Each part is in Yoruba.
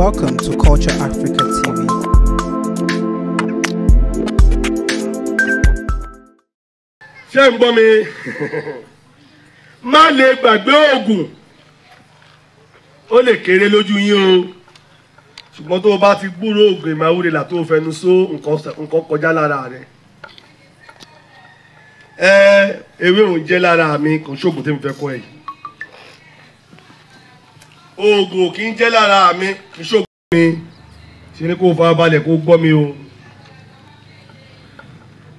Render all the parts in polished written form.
Welcome to Culture Africa TV. Ṣé ń gbọ́ mi? Má lè gbàgbé oògùn. Ó lè kéré lójú yín o. Ṣùgbọ́n tó bá ti gbúrò oògùn ìmáwúre là tó fẹnu só nǹkan kọjá lára rẹ̀. Ewé òun jẹ́ lára mi kò ṣoògùn tí mo fẹ́ kọ́ ẹ̀ yìí. Oògùn kì í jẹ́ lára mi kì í ṣoògùn mi. Ṣé ní kó fara balẹ̀ kó gbọ́ mi o.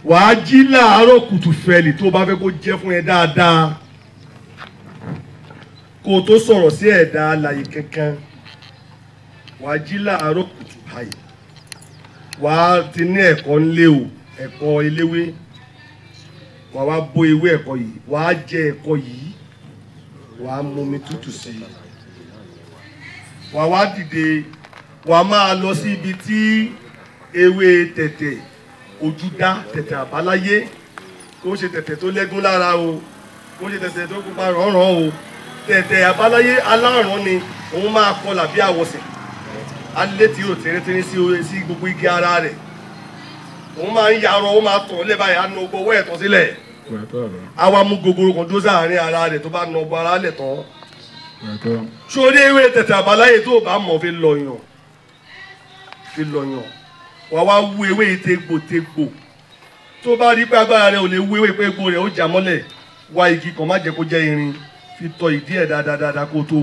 Wàá jí láàárọ̀ kùtù fẹ̀lì tó bá fẹ́ kó jẹ́ fún ẹ dáadáa. Kó o tó sọ̀rọ̀ sí ẹ̀dá alààyè kankan. Wàá jí láàárọ̀ kùtù báyìí. Wàá ti ní ẹ̀kọ́ ńlé o, ẹ̀kọ́ eléwé. Wàá wá bó ewé ẹ̀kọ́ yìí. Wàá jẹ ẹ̀kọ́ yìí. Wàá mú omi tútù sí i. Wàá wá dìde. Wàá máa lọ sí ibi tí ewé tẹ̀tẹ̀ ojúdá tẹ̀tẹ̀ àbáláyé kó ṣe tẹ̀tẹ̀ tó lẹ́gún lára o kó ṣe tẹ̀tẹ̀ tó pupa rọ̀rọ̀ o tẹ̀tẹ̀ àbáláyé alárùn ni òun máa kọlà bí àwọ̀sẹ̀ alẹ́ tí yóò tẹ́rẹ́tẹ́rẹ́ sí gbogbo igi ara rẹ̀ òun máa ń yarọ ó máa tọ̀ lẹ́bàá yà nà ọgbọ́ ọwọ́ ẹ̀tọ́ sílẹ̀ àwa mú gogoro kan dó sáàárín ara rẹ̀ tó bá nà ọgbọ́ ara lẹ̀ tán sórí ewé tẹ̀tẹ̀ àbáláyé tó bá mọ̀ fi lọ̀yàn wà wá wú ewé tegbòtegbò tó bá rí pé agbára rẹ ò lè wú ewé pé egbò rẹ ó jà mọ́lẹ̀ wá igi kan má jẹ́ kó jẹ́ irin fi tọ ìdí ẹ̀ dáadáa kó tó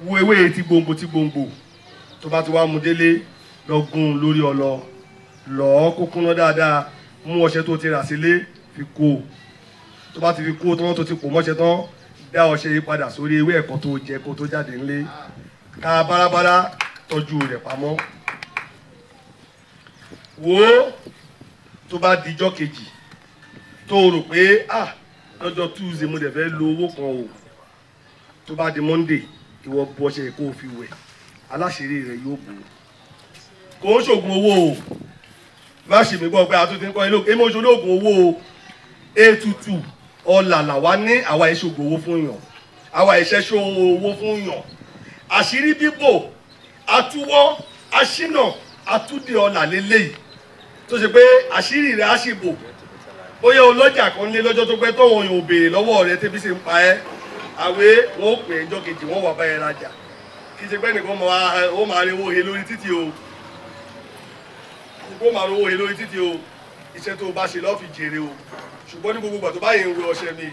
wú ewé ti gbòǹgbò tó bá ti wá mú délé lọ gún lórí ọlọ lọ́ọ́ kó kúnná dáadáa mú ọṣẹ tó ti rà sílé fi kó tó bá ti fi kó tán tó ti pò mọ́ṣẹ tán dá ọṣẹ yìí padà sórí ewé ẹ̀kọ́ tó jẹ kó tó jáde ńlé ká bárabára tọ́jú rẹ̀ pamọ́ wo tó bá dijọ́ kejì tó rò pé lọ́jọ́ Tuesday mo dẹ̀ fẹ́ lo owó kan o tó bá di Monday ìwọ bu ọṣẹ kó o fi wẹ̀ aláṣírí rẹ̀ yóò bò ó kò ń ṣògùn owó o má ṣe mí gbọ́ pé àtúntò ń kọ́ ilé èmi oṣù olóògùn owó o ètùtù ọ̀làlà wa ní àwa ìṣògùn owó fún yàn àwa ìṣẹ́ṣọ́ owó fún yàn àṣírí bíbò àtúwọ́ aṣínà àtúndì ọ̀là lélẹ́yìí tó ṣe pé àṣírí rẹ̀ á sì bò bóyá ọlọ́jà kan lé lọ́jọ́ tó pẹ́ tọ́wọ́n yóò béèrè lọ́wọ́ rẹ̀ tẹ́bí ṣe ń pa ẹ́ àwé wọn ò pè ẹjọ́ kejì wọ́n wà bá ẹ rajà kì í ṣe pé nìkan ó máa rí owó he lórí títì o ó máa rí owó he lórí títì o iṣẹ́ tó bá ṣe lọ́ọ́ fi jèrè o ṣùgbọ́n ní gbogbo ìgbà tó bá yẹn ń wé ọṣẹ mi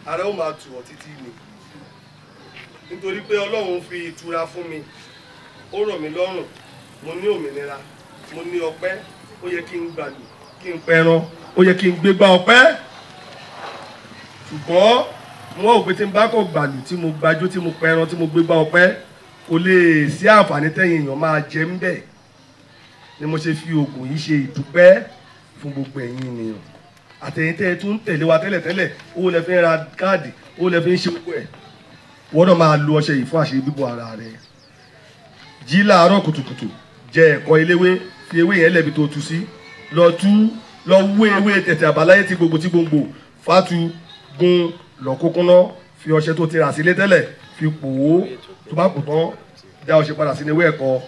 ara ó máa tù ọ́ títí ni nítorí pé Ọlọ́run fi ìtura fún mi ó rọ̀ mí lọ́rùn mo ní òmìnira mo ní ọpẹ́ ó yẹ kí n gbàlù kí n pẹran ó yẹ kí n gbégbá ọpẹ́ ṣùgbọ́n wọn ò pé tí n bá kọ gbàlù tí mo gbájú tí mo pẹran tí mo gbégbá ọpẹ́ kò lè sí àǹfààní tẹ̀yìn èèyàn máa jẹ ń bẹ̀ ni mo ṣe fi oògùn yìí ṣe ìdúpẹ́ fún gbogbo ẹ̀yin ènìyàn àtẹ̀yìn tẹ́ ẹ tún ń tẹ̀lé wa tẹ́lẹ̀tẹ́lẹ̀ owó lẹ fi ń ra káàdì owó lẹ fi ń ṣe gbogbo ẹ̀ wọ́n náà máa lo ọṣẹ yìí fún àṣírí bíbò ara rẹ̀ jí láàárọ̀ kùtùkùtù jẹ ẹ̀kọ́ eléwé fi ewé yẹn lẹ́bi tó tu sí lọ wú ewé tẹ̀tẹ̀ àbáláyé tí gbòǹgbò fatu gun lọ kókóná fi ọṣẹ tó ti rà sílé tẹ́lẹ̀ fi pò ó tó bá pò tán dá ọṣẹ padà sínú ewé ẹ̀kọ́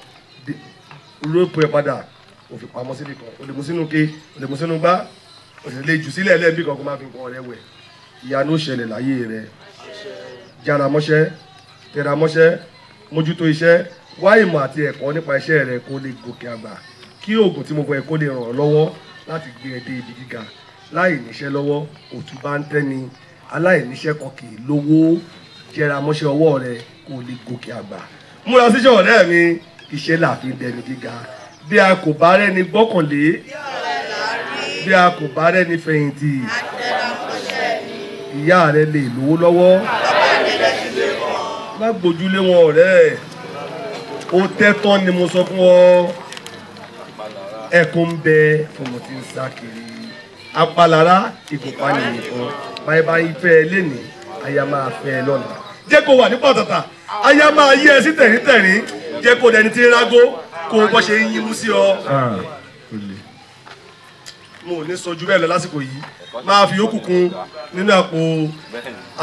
róòpù ẹ̀ padà ó fi pamọ́ síbi kan ó lè mú sínú ké ó lè mú sínú gbá ó sì lè jù sílẹ̀ lẹ́ẹ̀bí kan kó má fi nǹkan rẹ̀ wẹ̀ ìyanu ṣẹlẹ̀ láyé rẹ̀ jára mọ́ṣẹ́ tẹra mọ́ṣẹ́ mójútó iṣẹ́ wá ìmọ̀ àti ẹ̀kọ́ nípa iṣẹ́ rẹ̀ kó lè gòkè àgbà kí oògùn tí mo fọ ẹ kó lè ràn ọ́ lọ́wọ́ láti gbé ẹ dé ibi gíga láì níṣẹ́ lọ́wọ́ òtún bá ń tẹ́ni aláìníṣẹ́ kan kì í lówó jẹra mọ́ṣẹ́ ọwọ́ rẹ kó lè gòkè àgbà múra síṣẹ́ ọ̀rẹ́ mi iṣẹ́ là fi dẹni gíga bí a kò bá rẹ́ni gbọ́kànlé bí a kò bá rẹ́ni fẹ̀yìntì ìyá rẹ lè lówó lọ́wọ́ má gbójúlé wọn ọ̀rẹ́ ó tẹ́tọ́ ni mo sọ fún ọ ẹkún ń bẹ fún mo ti ń sá kiri apalára ìgùnpá nìyí kan báyìí báyìí fẹ́ ẹ lénìí aya máa fẹ́ ẹ lọ́la jẹ́ kó wà ní pàtàkì aya máa yí ẹ sí tẹ̀ríntẹ̀rín jẹ́ kó dẹni tí ń rágó kó bọ́ ṣe ń yímú sí ọ. mo ò ní sọ ju bẹ́ẹ̀ lọ lásìkò yìí máa fi yókù kún nínú àpò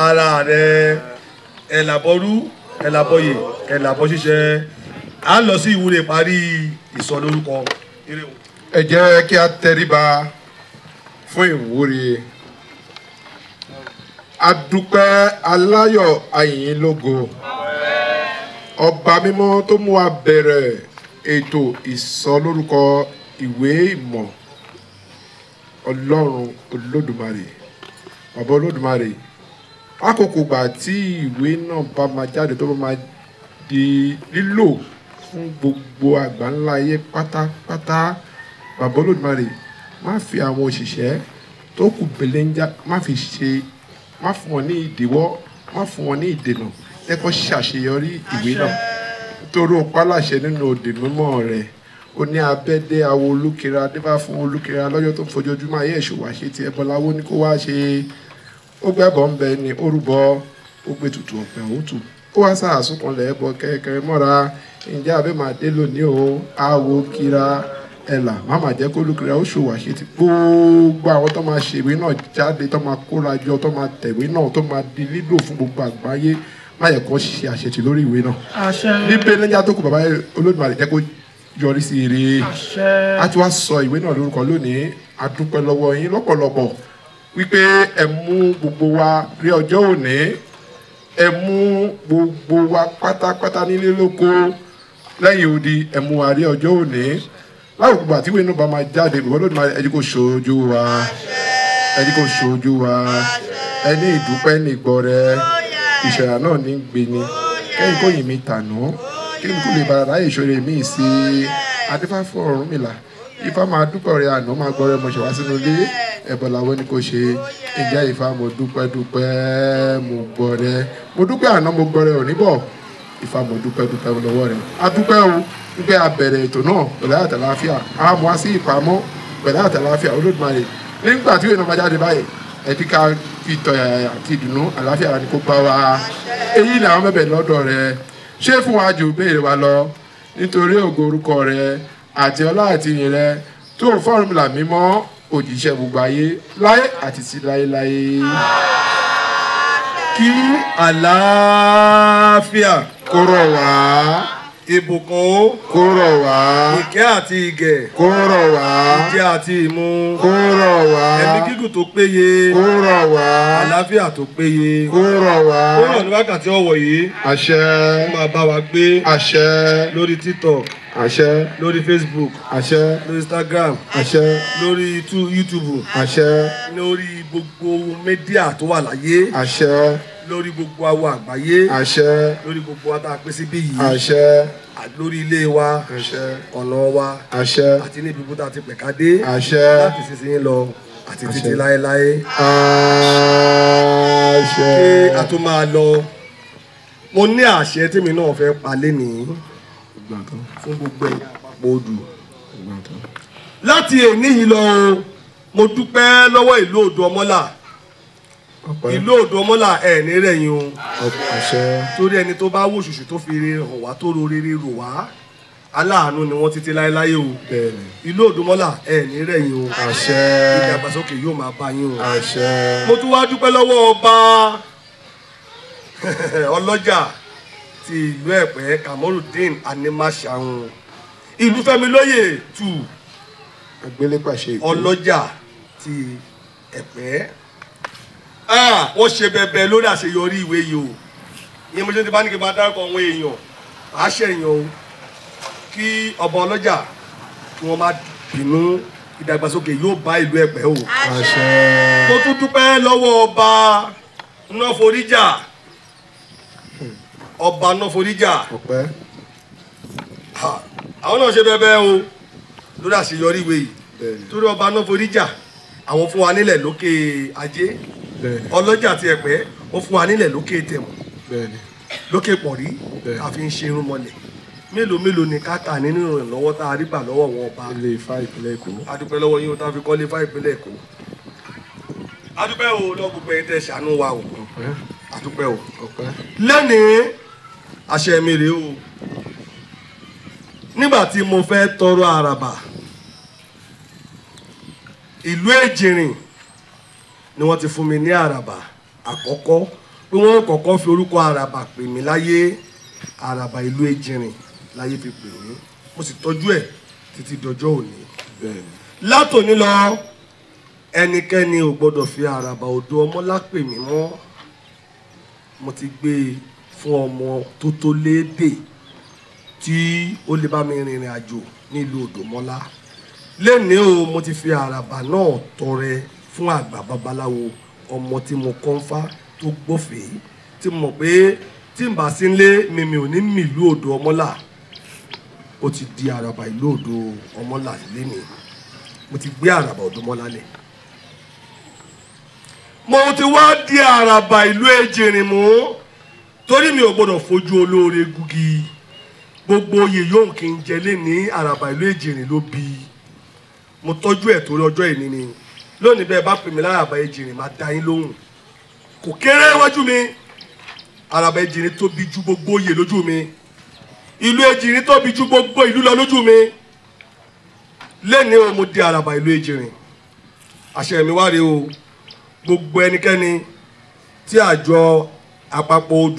ara rẹ ẹ̀làbọ̀rú kẹlàbọyè kẹlàbọ ṣiṣẹ́ à ń lọ sí ìwúre parí ìsọlórúkọ. ẹ jẹ́ kí a tẹríba fún ìwúre. adúpẹ́ aláyọ̀ ayìn lógo ọba mímọ́ tó mú wa bẹ̀rẹ̀ ètò ìsọlórúkọ ìwé ìmọ̀ ọlọ́run olódùmarè bàbá olódùmarè àkókò gbà tí ìwé náà bá máa jáde tó bá máa di lílò fún gbogbo àgbáńlá ayé pátápátá bàbá olódùmarè má fi àwọn òṣìṣẹ́ tó kù belenja má fún wọn ní ìdíwọ́ má fún wọn ní ìdènà ẹ kó ṣàṣeyọrí ìwé náà nítorí ó pálàṣẹ nínú òde mímọ́ rẹ̀ ó ní abẹ́dé awo olúkera adébá fún olúkera lọ́jọ́ tó fojoojúmọ́ ayé ìṣòwò àṣẹ ti ẹbọláwó ní kó wá ṣe ó gbẹ́bọ̀ ń bẹ ní orúbọ ó gbé tutù ọ̀pẹ òtù ó wá sàásùn kan lẹ̀ ẹbọ kẹ̀kẹ́ mọ́ra ǹjẹ́ abẹ́ máa dé lónìí o awo kíra ẹ̀là má máa jẹ́ kó olúkera ó ṣòwò àṣẹ ti gbogbo àwọn tó máa ṣèwé náà jáde tó máa kóra jọ tó máa tẹ̀wé náà tó máa di lílò fún gbogbo àgbáyé má yẹ kó ṣe àṣetì lórí ìwé náà ní belenja tó kù bàbá olódùmarè jẹ́ kó yọrí sí ire a ti wá sọ ìwé náà lórúkọ lónìí a dúpẹ́ lọ́wọ́ yín lọ́pọ̀lọpọ̀ wípé ẹ mú gbogbo wa rí ọjọ́ òní ẹ mú gbogbo wa pátápátá nílé lóko lẹ́yìn odi ẹ mú wa rí ọjọ́ òní láwùjọ àti ìwé náà bá máa jáde ìwé Olódùmarè ẹ jẹ́ kó ṣojú wa ẹ jẹ́ kó ṣojú wa ẹ ní ìdúpẹ́ ní ìgbọrẹ ìṣẹ̀lẹ̀ náà ní gbéni kẹ́yìn kó yìn mí tànà kẹ́yìn kó lè bára láyè ìṣòro mi sí adífá fún Ọ̀rúnmìlà ifá máa dúpẹ́ rẹ̀ àná máa gbọ́ rẹ̀ mọ̀ṣẹ̀ wá sínú ilé ẹ̀bọ̀ làwọn ní kò ṣe ìjà ifá mo dúpẹ́ mo gbọ́ rẹ̀ mo dúpẹ́ àná mo gbọ́ rẹ̀ òní bọ̀ ifá mo dúpẹ́ lọ́wọ́ rẹ̀ a dúpẹ́ o wípé a bẹ̀rẹ̀ ètò náà pẹ̀lú àtàláfíà a mú wa sí ìpamọ́ pẹ̀lú àtàláfíà Olódùmarè nígbà tí ìwé náà bá jáde báyìí ẹbí ká fi tọ̀yàyà àti ìdùnnú àláfíà ni kó bá wa èyí làwọn bẹ̀bẹ̀ lọ́dọ̀ rẹ̀ ṣé fún wa jù béèrè wa lọ nítorí ògo orúkọ rẹ̀ àti ọlá àti ìyìn rẹ̀ tó fọ́ọ̀mùlà mímọ́ òjíṣẹ́ gbogbo ayé láyé àti sí láyéláyé. kí àlàáfíà kó rọ̀ wá ìbùkún kó rọ̀ wá ìkẹ́ àti ìgẹ̀ kó rọ̀ wá ìjẹ àti ìmu kó rọ̀ wá ẹ̀mí gígùn tó péye kó rọ̀ wá àlàáfíà tó péye kó rọ̀ wá ó rọ̀ ní wákàtí ọ̀wọ̀ yìí àṣẹ ó máa bá wa gbé àṣẹ lórí TikTok àṣẹ lórí Facebook àṣẹ lórí Instagram àṣẹ lórí YouTube àṣẹ lórí gbogbo mídíà tó wà láyé àṣẹ lórí gbogbo àwọn àgbáyé àṣẹ lórí gbogbo wa tá a pè síbí yìí àṣẹ lórí ilé wa àṣẹ ọ̀nà wa àṣẹ àti níbi bó ta ti pẹ̀ka dé àṣẹ láti sísìn lọ àti títí láéláé àṣẹ kí a tó máa lọ mo ní àṣẹ tèmi náà fẹ́ pa lénìí fún gbogbo ẹ̀yà àpapọ̀ odù láti èní yìí lọ mo dúpẹ́ lọ́wọ́ ìlú Odò Ọmọlà ìlú Odò Ọmọlà ẹ̀ ní rẹ̀yìn o torí ẹni tó bá wò ṣùṣù tó fi hàn wá tó ro rere rò wá aláàánú ni wọ́n títí láéláé o ìlú Odò Ọmọlà ẹ̀ ní rẹ̀yìn o ìdàgbàsókè yóò máa bá yín o mo tún wá dúpẹ́ lọ́wọ́ ọba ọlọ́jà ti ìlú Ẹ̀pẹ́ Kamorudeen Animasahun ìlú Fẹ́milóyè tù ọlọ́jà ti Ẹ̀pẹ́ wọ́n ṣe bẹ̀bẹ̀ lórí àṣeyọrí ìwé yìí o ìyẹn mo ṣe ti bá ní kí n bá dárúkọ àwọn èèyàn àṣẹyàn o kí ọba ọlọ́jà kí wọ́n má bínú ìdàgbàsókè yóò bá ìlú Ẹ̀pẹ́ o. mo tún dúpẹ́ lọ́wọ́ ọba Nọ́foríjà àwọn náà ṣe bẹ̀bẹ̀ o lórí àṣeyọrí ìwé yìí torí ọba Nọ́foríjà àwọn fún wa nílẹ̀ lókè Ajé ọlọ́jà ti Ẹ̀pẹ́ wọ́n fún wa nílẹ̀ lókè Tẹ̀mù lókè Pọ̀rí a fi ń ṣe irun mọ́lẹ̀ mélòó ni ká kà nínú ìrànlọ́wọ́ tá a rí gbà lọ́wọ́ wọn ọba ilé Ifá ìpínlẹ̀ Èkó adúpẹ́ lọ́wọ́ yín o tá a fi kọ́ ilé Ifá ìpínlẹ̀ Èkó adúpẹ́ o lọ gbogbo ẹ̀yin tẹ́ ṣàánú wa o adúpẹ́ o lẹ́nìí àṣẹ mi rèé o nígbà tí mo fẹ́ tọrọ àràbà ìlú Èjìrìn ni wọ́n ti fún mi ní àràbà àkọ́kọ́ pé wọ́n kọ́kọ́ fi orúkọ àràbà pè mí láyé àràbà ìlú Ejìnrìn láyé fi pè mí mo sì tọ́jú ẹ̀ títí dọjọ́ òní. látòní lọ ẹnikẹ́ni ò gbọ́dọ̀ fi àràbà odò ọmọlá pè mí mọ́. mo ti gbé e fún ọmọ tó tó lédè tí ó lè bá mi rìnrìn àjò nílùú Òdòmọ́lá. lẹ́ni o mo ti fi àràbà náà tọrẹ fún àgbà babaláwo ọmọ tí mo kọ́ńfà tó gbófèé tí mo mọ̀ pé tí n bá sí nílé mi ò ní mìlú Òdòmọ́lá. ó ti di àràbà ìlú Òdòmọ́lá lẹ́ni mo ti gbé àràbà Òdòmọ́lá lẹ̀. mo ti wá di àràbà ìlú Ejìnrìn mú torí mi ò gbọdọ̀ fojú olóore gugi gbogbo oyè yóò kí n jẹ lé ní àràbà ìlú Ejìnrìn ló bí mo tọ́jú ẹ̀ torí ọjọ́ ìní ni lónìí bẹ́ẹ̀ bá pè mí láràbà Ejìnrìn máa dá yín lóhùn kò kéré wájú mi. àràbà Ejìnrìn tóbi ju gbogbo oyè lójú mi ìlú Ejìnrìn tóbi ju gbogbo ìlú lọ lójú mi lẹ́ni o mo di àràbà ìlú Ejìnrìn. àṣẹ mi wá rèé o gbogbo ẹnikẹ́ni tí àjọ àpapọ̀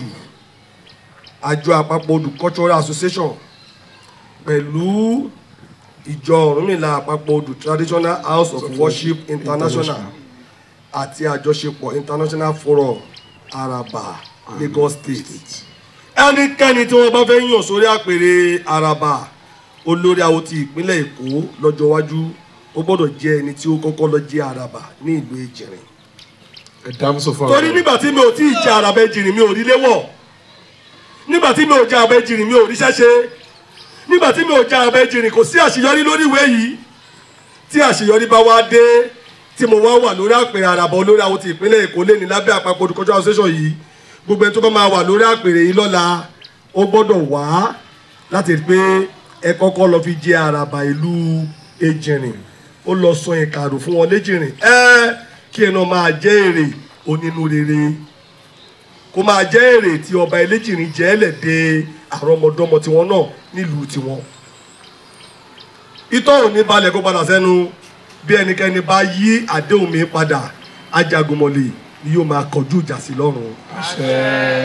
odù cultural association pẹ̀lú ìjọ Ọ̀rúnmìlà àpapọ̀ odù traditional house of worship international àti àjọṣepọ̀ international forum àràbà Lagos state ẹnikẹ́ni tí wọ́n bá fẹ́ yàn sórí àpèrè àràbà olórí awo ti ìpínlẹ̀ Èkó lọ́jọ́ iwájú ó gbọ́dọ̀ jẹ́ ẹni tí ó kọ́kọ́ lọ jẹ́ àràbà ní ìlú Ejìnrìn. torí nígbà tí mi ò tí ì jẹ àràbà Ejìnrìn mi ò rí léwọ̀ nígbà tí mi ò jẹ àràbà Ejìnrìn mi ò rí ṣẹ́ṣe nígbà tí mi ò jẹ àràbà Ejìnrìn kò sí àṣeyọrí lórí ìwé yìí tí àṣeyọrí bá wá dé tí mo wá wà lórí àpèrè àràbà olórí awo ti ìpínlẹ̀ Èkó lé ní lábẹ́ àpapọ̀ cultural association yìí gbogbo ẹni tó bá máa wà lórí àpèrè yìí lọ́la ó gbọ́dọ̀ wá láti rí pé ẹ kọ́kọ́ lọ fi jẹ àràbà ìlú Ejìnrìn ó lọ sọ ìkàrò fún wọn l'Éjìnrìn kí ẹnu máa jẹ́ èrè onínúrere kó máa jẹ́ èrè tí ọba Ẹlẹ́jìnrìn jẹ́ ẹlẹ́dẹ̀ àrọ́mọdọ́mọ tiwọn náà nílùú tiwọn. ìtọ́ òní balẹ̀ kó padà sẹ́nu bí ẹnikẹ́ni bá yí àdéhùn mi padà Ajagunmọ̀lẹ̀ ni yóò máa kọjú ìjà sí lọ́rùn.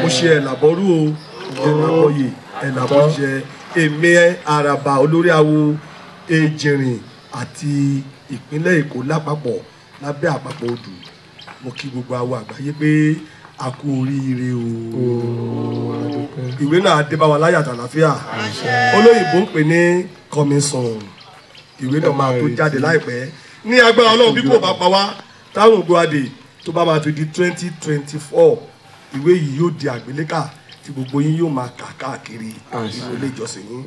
mo ṣe ẹ̀làbọ́rú o ẹ̀làbọ́yè ẹ̀làbọ́ṣẹ èmi àràbà olórí awo Ejìnrìn àti ìpínlẹ̀ Èkó lápapọ̀ lábẹ́ àpapọ̀ odù mo kí gbogbo awo àgbáyé pé a kú oríire o. ìwé náà dé bá wa láyà àtàlàfíà olóyìnbó ń pè ní coming soon ìwé náà máa tó jáde láìpẹ́ ní agbára Ọlọ́run bí kò bá pa wá táwọn ògbó adé tó bá máa fi di 2024 ìwé yìí yóò di àgbélékà tí gbogbo yín yóò máa kà káàkiri ìwé ilé ìjọsìn yín.